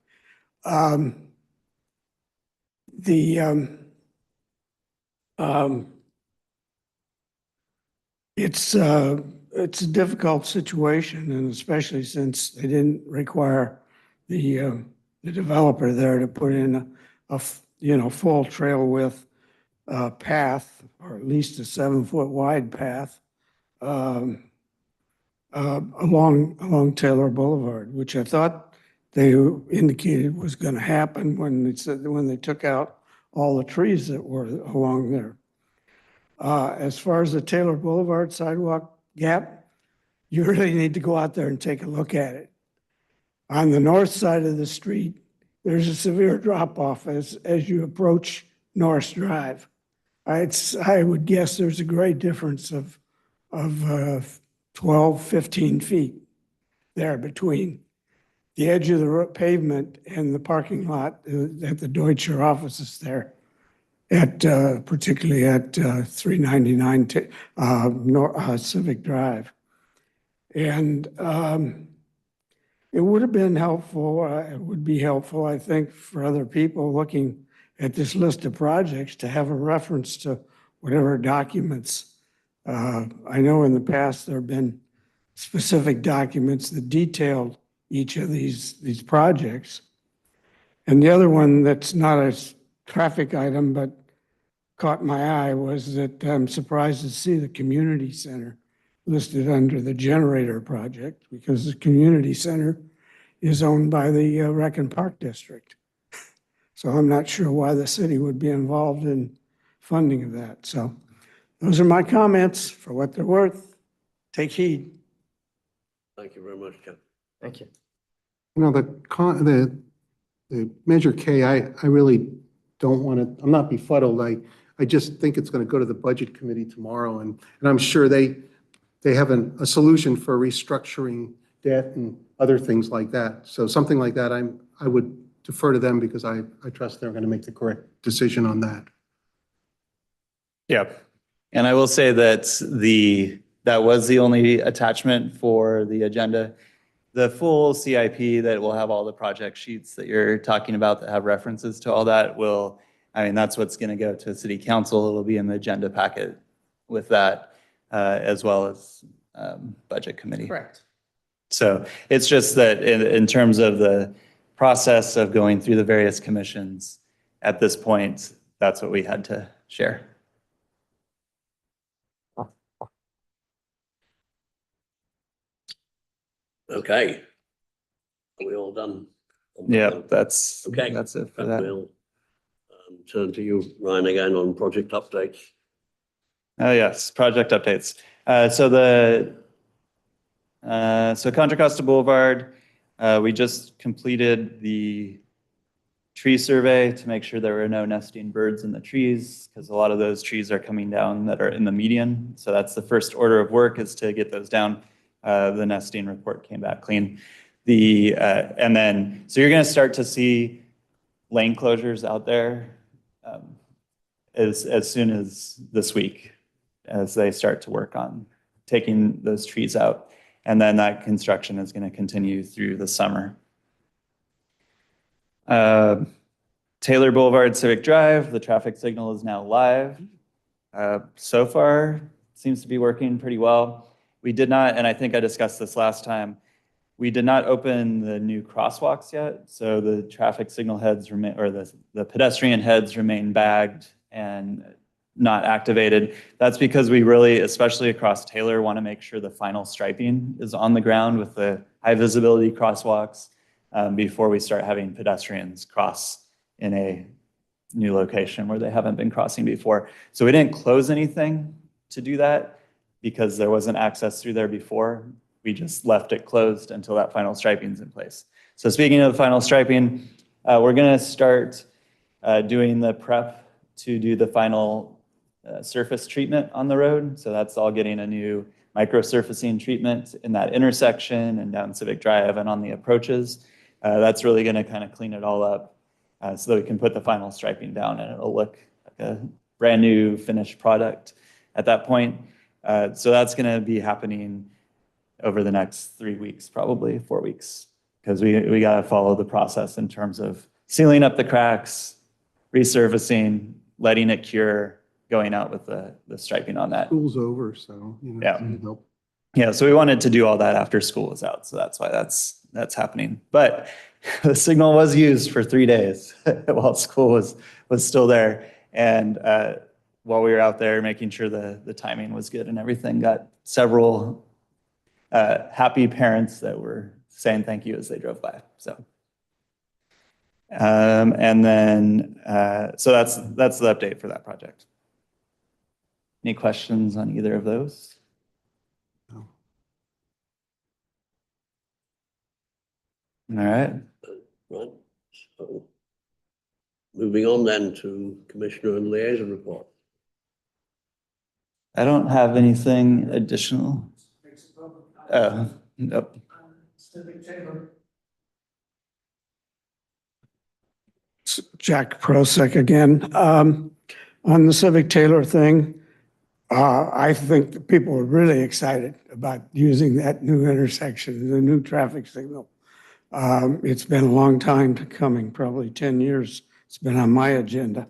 It's a difficult situation, and especially since they didn't require the developer there to put in a full trail width path, or at least a 7-foot wide path along Taylor Boulevard, which I thought they indicated was going to happen when they took out all the trees that were along there. As far as the Taylor Boulevard sidewalk gap, you really need to go out there and take a look at it. On the north side of the street, there's a severe drop-off as you approach Norris Drive. I would guess there's a great difference of 12, 15 feet there between the edge of the pavement and the parking lot at the Deutscher offices there. particularly at 399 Civic Drive. And it would have been helpful, it would be helpful, I think, for other people looking at this list of projects to have a reference to whatever documents. I know in the past there have been specific documents that detailed each of these projects. And the other one that's not a traffic item, but caught my eye was that I'm surprised to see the community center listed under the generator project, because the community center is owned by the Rec and Park District. So I'm not sure why the city would be involved in funding of that. So those are my comments. For what they're worth, take heed. Thank you very much, Ken. Thank you. You know, the Measure K, I really don't want to, I'm not befuddled. I just think it's going to go to the Budget Committee tomorrow, and I'm sure they have a solution for restructuring debt and other things like that. So something like that, I would defer to them, because I trust they're going to make the correct decision on that. Yeah. And I will say that that was the only attachment for the agenda. The full CIP that will have all the project sheets that you're talking about that have references to all that that's what's going to go to City Council. It'll be in the agenda packet with that, as well as Budget Committee. Correct. So it's just that in terms of the process of going through the various commissions, at this point, that's what we had to share. Okay. Are we all done? on that Yeah, then? that's Okay. it for And that. we'll turn to you, Ryan, again on project updates. Oh, yes, project updates. So Contra Costa Boulevard, we just completed the tree survey to make sure there were no nesting birds in the trees, because a lot of those trees are coming down that are in the median. So that's the first order of work, is to get those down. The nesting report came back clean. So you're going to start to see lane closures out there as soon as this week, as they start to work on taking those trees out. And then that construction is going to continue through the summer. Taylor Boulevard, Civic Drive, the traffic signal is now live. So far, seems to be working pretty well. We did not, and I think I discussed this last time, we did not open the new crosswalks yet. So the traffic signal heads remain, or the pedestrian heads remain bagged and not activated. That's because we really, especially across Taylor, want to make sure the final striping is on the ground with the high visibility crosswalks before we start having pedestrians cross in a new location where they haven't been crossing before. So we didn't close anything to do that because there wasn't access through there before. We just left it closed until that final striping is in place. So speaking of the final striping, we're going to start doing the prep to do the final surface treatment on the road. So that's all getting a new microsurfacing treatment in that intersection and down Civic Drive and on the approaches. That's really going to kind of clean it all up so that we can put the final striping down and it'll look like a brand new finished product at that point. So that's going to be happening over the next 3 weeks, probably 4 weeks, because we got to follow the process in terms of sealing up the cracks, resurfacing, letting it cure, going out with the striping on that. School's over, so, Yeah. it'll help. Yeah, so we wanted to do all that after school was out, so that's why that's happening. But the signal was used for 3 days while school was still there, and while we were out there making sure the timing was good and everything, got several happy parents that were saying thank you as they drove by. So, so that's the update for that project. Any questions on either of those? No. All right. Right. So moving on then to Commissioner and Liaison report. I don't have anything additional. Nope. Jack Prosek again. On the Civic Taylor thing, I think the people are really excited about using that new intersection, the new traffic signal. It's been a long time coming, probably 10 years. It's been on my agenda.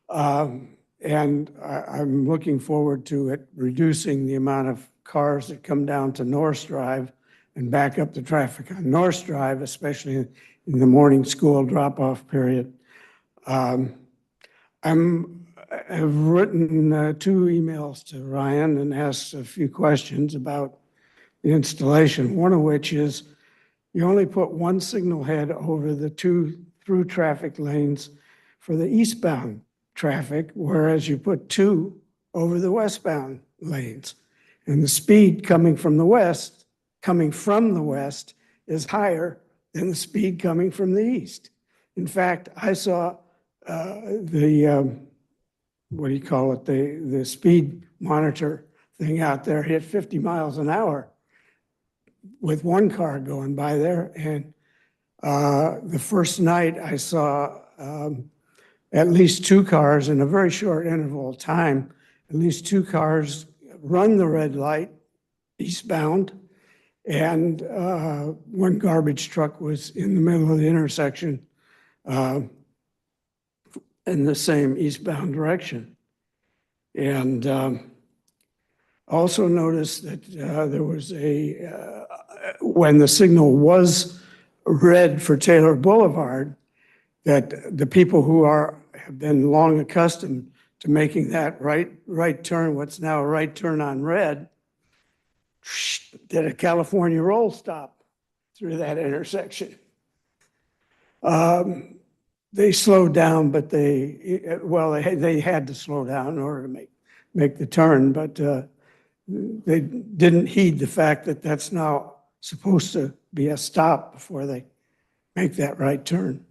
And I'm looking forward to it reducing the amount of cars that come down to North Drive and back up the traffic on North Drive, especially in the morning school drop-off period. I've written 2 emails to Ryan and asked a few questions about the installation, one of which is you only put 1 signal head over the 2 through traffic lanes for the eastbound traffic, whereas you put 2 over the westbound lanes. And the speed coming from the west is higher than the speed coming from the east. In fact, I saw the speed monitor thing out there hit 50 miles an hour with 1 car going by there. And the first night I saw at least 2 cars in a very short interval of time, at least 2 cars run the red light eastbound, and 1 garbage truck was in the middle of the intersection in the same eastbound direction. And also noticed that there was when the signal was red for Taylor Boulevard, that the people who have been long accustomed to making that right turn, what's now a right turn on red, did a California roll stop through that intersection. They slowed down, but they had to slow down in order to make the turn, but they didn't heed the fact that that's now supposed to be a stop before they make that right turn.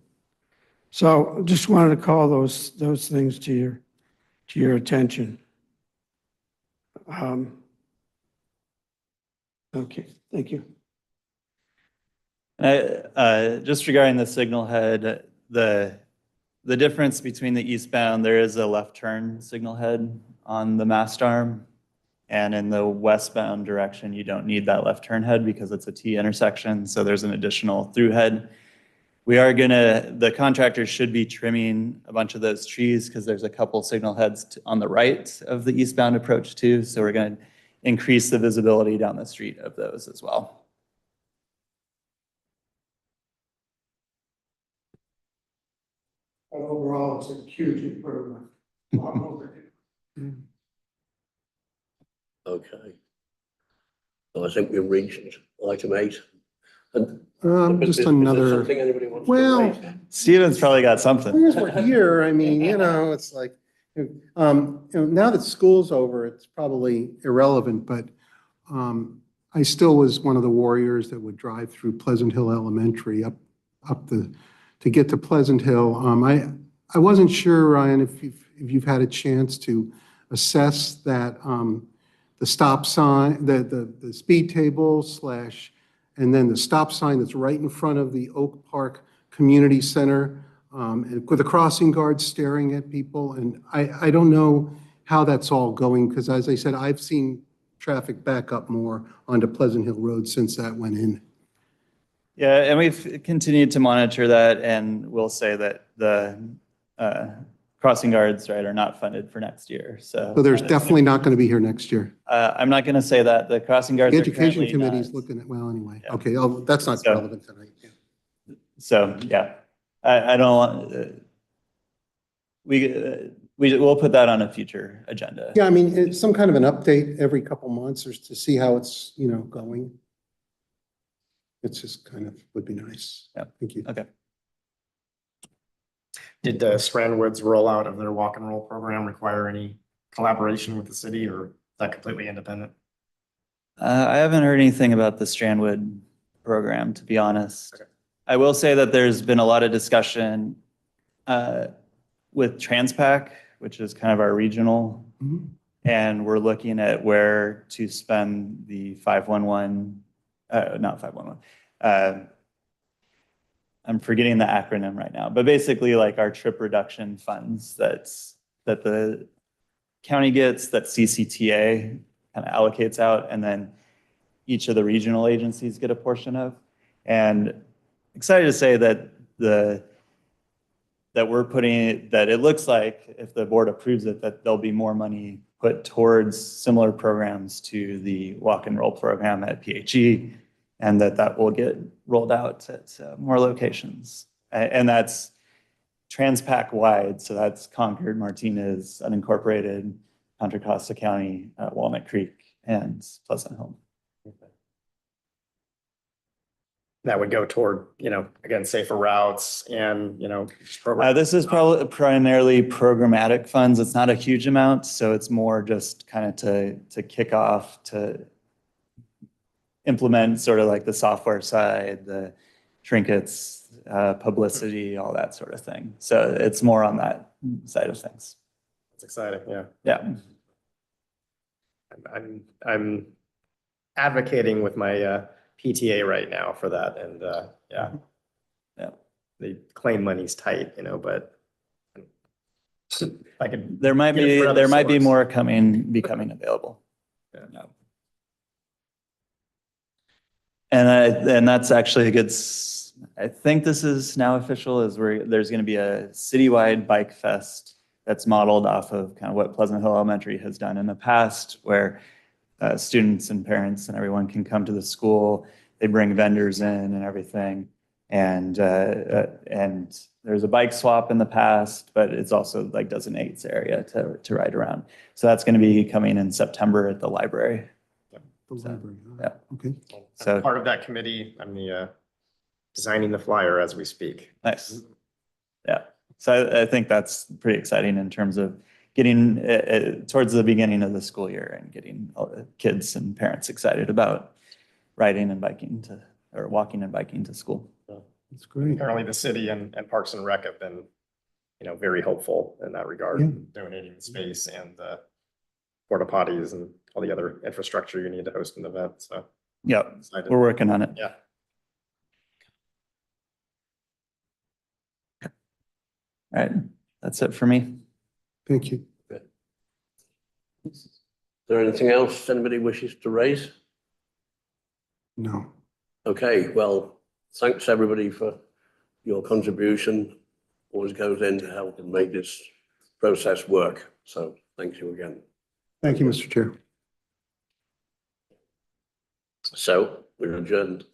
So just wanted to call those things to your attention. Okay, thank you. Just regarding the signal head, the difference between the eastbound, there is a left turn signal head on the mast arm. And in the westbound direction, you don't need that left turn head because it's a T intersection. So there's an additional through head. The contractors should be trimming a bunch of those trees because there's a couple signal heads on the right of the eastbound approach too. So we're going to increase the visibility down the street of those as well. But overall, it's a huge improvement. Okay. So I think we've reached item 8. And Just is there another, something anybody wants to well, raise? Steven's probably got something. long as we're here, I mean, it's like, now that school's over, it's probably irrelevant, but I still was one of the warriors that would drive through Pleasant Hill Elementary to get to Pleasant Hill. I wasn't sure, Ryan, if you've had a chance to assess that the stop sign, the speed table / and then the stop sign that's right in front of the Oak Park Community Center, and with the crossing guards staring at people. And I don't know how that's all going, because as I said, I've seen traffic back up more onto Pleasant Hill Road since that went in. Yeah, and we've continued to monitor that, and we'll say that the crossing guards, right, are not funded for next year. So there's definitely not going to be here next year. I'm not going to say that. The crossing guards The are Education currently Committee's not. looking at, well, anyway. Yeah. Okay, that's not So- relevant tonight. Yeah. So, yeah, I don't want, we'll put that on a future agenda. Yeah, I mean, it's some kind of an update every couple months or to see how it's, going. It's just kind of, would be nice. Yeah. Thank you. Okay. Did Strandwood's rollout of their walk and roll program require any collaboration with the city, or is that completely independent? I haven't heard anything about the Strandwood program, to be honest. Okay. I will say that there's been a lot of discussion with Transpac, which is kind of our regional, Mhm. and we're looking at where to spend the 511, not 511. I'm forgetting the acronym right now, but basically like our trip reduction funds that that the county gets, that CCTA kind of allocates out, and then each of the regional agencies get a portion of. And excited to say that that it looks like if the board approves it, that there'll be more money put towards similar programs to the walk and roll program at PHE, and that will get rolled out at more locations. And that's Transpac wide. So that's Concord, Martinez, unincorporated, Contra Costa County, Walnut Creek, and Pleasant Hill. That would go toward, again, safer routes and, just program. This is probably primarily programmatic funds. It's not a huge amount, so it's more just kind of to kick off, to implement sort of like the software side, the trinkets, publicity, all that sort of thing. So it's more on that side of things. It's exciting, yeah. Yeah. I'm advocating with my PTA right now for that, and yeah. Yeah. The claim money's tight, but I could. There might Get it be for other source. more becoming available. Yeah. And that's actually a good, I think this is now official, is where there's going to be a citywide bike fest that's modeled off of kind of what Pleasant Hill Elementary has done in the past, where students and parents and everyone can come to the school. They bring vendors in and everything. And there's a bike swap in the past, but it's also like designates area to ride around. So that's going to be coming in September at the library. The library. Yeah. Okay. So Part of that committee, I'm the designing the flyer as we speak. nice. Yeah. So I think that's pretty exciting in terms of getting towards the beginning of the school year and getting all the kids and parents excited about riding and biking or walking and biking to school. That's great. Apparently the city and Parks and Rec have been, very hopeful in that regard, Yeah. donating the space and porta potties and all the other infrastructure you need to host an event. So Yeah, excited. we're working on it. Yeah. All right, that's it for me. Thank you. Is there anything else anybody wishes to raise? No. Okay, well, thanks everybody for your contribution. Always goes in to help and make this process work. So thank you again. Thank you, Mr. Chair. So we're adjourned.